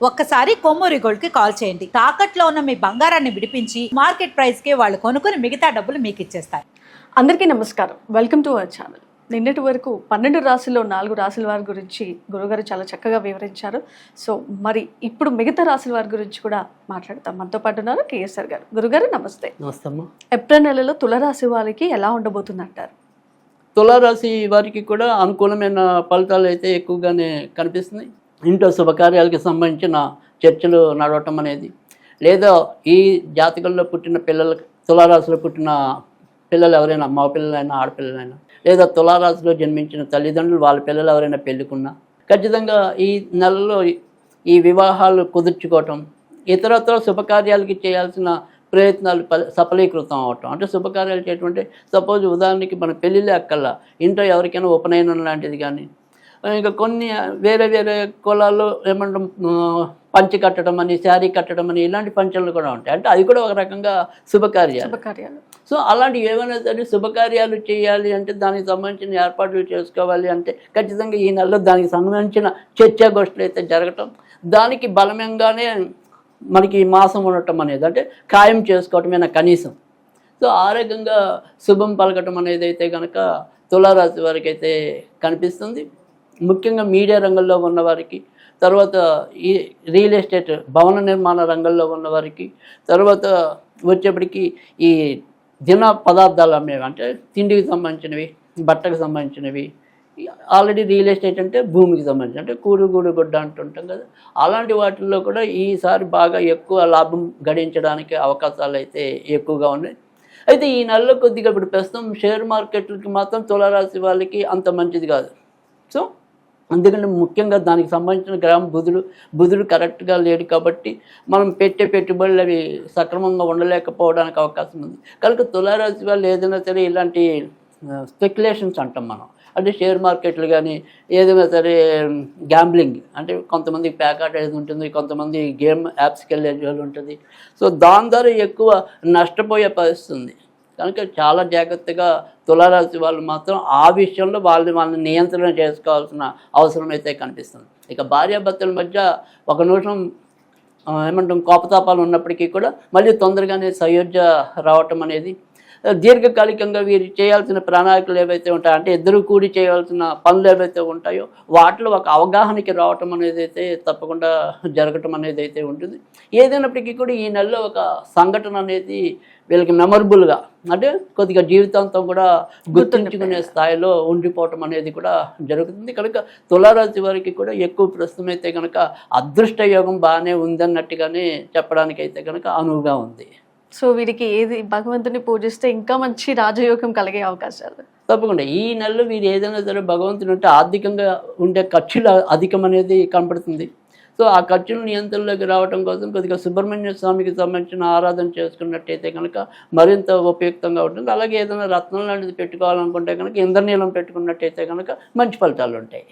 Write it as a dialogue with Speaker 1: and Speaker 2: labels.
Speaker 1: ఒక్కసారి కొమ్మూరి గోల్డ్ కి కాల్ చేయండి. తాకట్లో ఉన్న మీ బంగారాన్ని విడిపించి మార్కెట్ ప్రైస్ కి వాళ్ళు కొనుక్కుని మిగతా డబ్బులు మీకు ఇచ్చేస్తారు.
Speaker 2: అందరికీ నమస్కారం, వెల్కమ్ టు అవర్ ఛానల్. నిన్నటి వరకు 12 రాశుల్లో 4 రాశుల వారి గురించి గురుగారు చాలా చక్కగా వివరించారు. సో మరి ఇప్పుడు మిగతా రాశుల వారి గురించి కూడా మాట్లాడతాం. మనతో పాటు ఉన్నారు కేఎస్ఆర్ గారు. గురుగారు నమస్తే.
Speaker 3: నమస్తే అమ్మా.
Speaker 2: ఏప్రిల్ నెలలో తులారాశి వారికి ఎలా ఉండబోతుంది అంటారు?
Speaker 3: తులారాశి వారికి కూడా అనుకూలమైన ఫలితాలు అయితే ఎక్కువగానే కనిపిస్తున్నాయి. ఇంట్లో శుభకార్యాలకి సంబంధించిన చర్చలు నడవటం అనేది, లేదా ఈ జాతకంలో పుట్టిన పిల్లలకి, తులారాశిలో పుట్టిన పిల్లలు ఎవరైనా, మగ పిల్లలైనా ఆడపిల్లలైనా, లేదా తులారాశిలో జన్మించిన తల్లిదండ్రులు వాళ్ళ పిల్లలు ఎవరైనా పెళ్ళికున్నా ఖచ్చితంగా ఈ నెలలో ఈ వివాహాలు కుదుర్చుకోవటం, ఇతరత్ర శుభకార్యాలకి చేయాల్సిన ప్రయత్నాలు సఫలీకృతం అవటం. అంటే శుభకార్యాలు చేయటం సపోజ్ ఉదాహరణకి మన పెళ్ళిళ్ళే అక్కల్లా ఇంట్లో ఎవరికైనా ఉపనయనం లాంటిది కానీ, ఇంకా కొన్ని వేరే వేరే కులాల్లో ఏమంటాం పంచి కట్టడం అని, శారీ కట్టడం అని, ఇలాంటి పంచలు కూడా ఉంటాయి. అంటే అది కూడా ఒక రకంగా శుభకార్యాలు. సో అలాంటివి ఏమైనా సరే శుభకార్యాలు చేయాలి అంటే, దానికి సంబంధించిన ఏర్పాట్లు చేసుకోవాలి అంటే ఖచ్చితంగా ఈ నెలలో దానికి సంబంధించిన చర్చాగోష్ఠులు అయితే జరగటం, దానికి బలమంగానే మనకి ఈ మాసం ఉండటం అనేది అంటే ఖాయం చేసుకోవటమేనా కనీసం. సో ఆ రకంగా శుభం పలకటం అనేది అయితే కనుక తులారాశి వారికి అయితే కనిపిస్తుంది. ముఖ్యంగా మీడియా రంగంలో ఉన్నవారికి, తర్వాత ఈ రియల్ ఎస్టేట్ భవన నిర్మాణ రంగంలో ఉన్నవారికి, తర్వాత వచ్చేప్పటికి ఈ దిన పదార్థాలు అమ్మేవి అంటే తిండికి సంబంధించినవి, బట్టకు సంబంధించినవి, ఆల్రెడీ రియల్ ఎస్టేట్ అంటే భూమికి సంబంధించి అంటే కూడు గుడ్డ అంటుంటాం కదా, అలాంటి వాటిల్లో కూడా ఈసారి బాగా ఎక్కువ లాభం గడించడానికి అవకాశాలు అయితే ఎక్కువగా ఉన్నాయి. అయితే ఈ నెలలో కొద్దిగా ఇప్పుడు ప్రస్తుతం షేర్ మార్కెట్లకి మాత్రం తులారాశి వాళ్ళకి అంత మంచిది కాదు. సో అందుకని ముఖ్యంగా దానికి సంబంధించిన గ్రామ బుధుడు కరెక్ట్గా లేడు కాబట్టి మనం పెట్టే పెట్టుబడులు అవి సక్రమంగా ఉండలేకపోవడానికి అవకాశం ఉంది. కనుక తులారాశి వాళ్ళు ఏదైనా సరే ఇలాంటి స్పెక్యులేషన్స్ అంటాం మనం, అంటే షేర్ మార్కెట్లు కానీ ఏదైనా సరే గ్యాంబ్లింగ్ అంటే కొంతమంది ప్యాకాట్ అనేది ఉంటుంది, కొంతమంది గేమ్ యాప్స్కి వెళ్ళే వాళ్ళు ఉంటుంది. సో దాని ద్వారా ఎక్కువ నష్టపోయే పరిస్థితి ఉంది. కనుక చాలా జాగ్రత్తగా తులారాశి వాళ్ళు మాత్రం ఆ విషయంలో వాళ్ళని నియంత్రణ చేసుకోవాల్సిన అవసరం అయితే కనిపిస్తుంది. ఇక భార్యాభర్తల మధ్య ఒక నిమిషం ఏమంటాం కోపతాపాలు ఉన్నప్పటికీ కూడా మళ్ళీ తొందరగానే సయోధ్య రావటం అనేది, దీర్ఘకాలికంగా వీరు చేయాల్సిన ప్రణాళికలు ఏవైతే ఉంటాయో అంటే ఇద్దరు కూడి చేయాల్సిన పనులు ఏవైతే ఉంటాయో వాటిలో ఒక అవగాహనకి రావటం అనేది అయితే తప్పకుండా జరగటం అనేది అయితే ఉంటుంది. ఏదైనప్పటికీ కూడా ఈ నెలలో ఒక సంఘటన అనేది వీళ్ళకి మెమరబుల్గా అంటే కొద్దిగా జీవితాంతం కూడా గుర్తుంచుకునే స్థాయిలో ఉండిపోవటం అనేది కూడా జరుగుతుంది. కనుక తులారాశి వారికి కూడా ఎక్కువ ప్రస్తుతం అయితే కనుక అదృష్ట యోగం బాగానే ఉందన్నట్టుగానే చెప్పడానికి అయితే కనుక అనువుగా ఉంది.
Speaker 2: సో వీరికి ఏది భగవంతుని పూజిస్తే ఇంకా మంచి రాజయోగం కలిగే అవకాశాలు
Speaker 3: తప్పకుండా ఈ నెలలో వీరు ఏదైనా సరే భగవంతుని అంటే ఆర్థికంగా ఉండే ఖర్చులు అధికం అనేది కనపడుతుంది. సో ఆ ఖర్చుల నియంత్రణలోకి రావడం కోసం కొద్దిగా సుబ్రహ్మణ్య స్వామికి సంబంధించిన ఆరాధన చేసుకున్నట్టయితే కనుక మరింత ఉపయుక్తంగా ఉంటుంది. అలాగే ఏదైనా రత్నం లాంటిది పెట్టుకోవాలనుకుంటే కనుక ఇంద్రనీలం పెట్టుకున్నట్టయితే కనుక మంచి ఫలితాలు ఉంటాయి.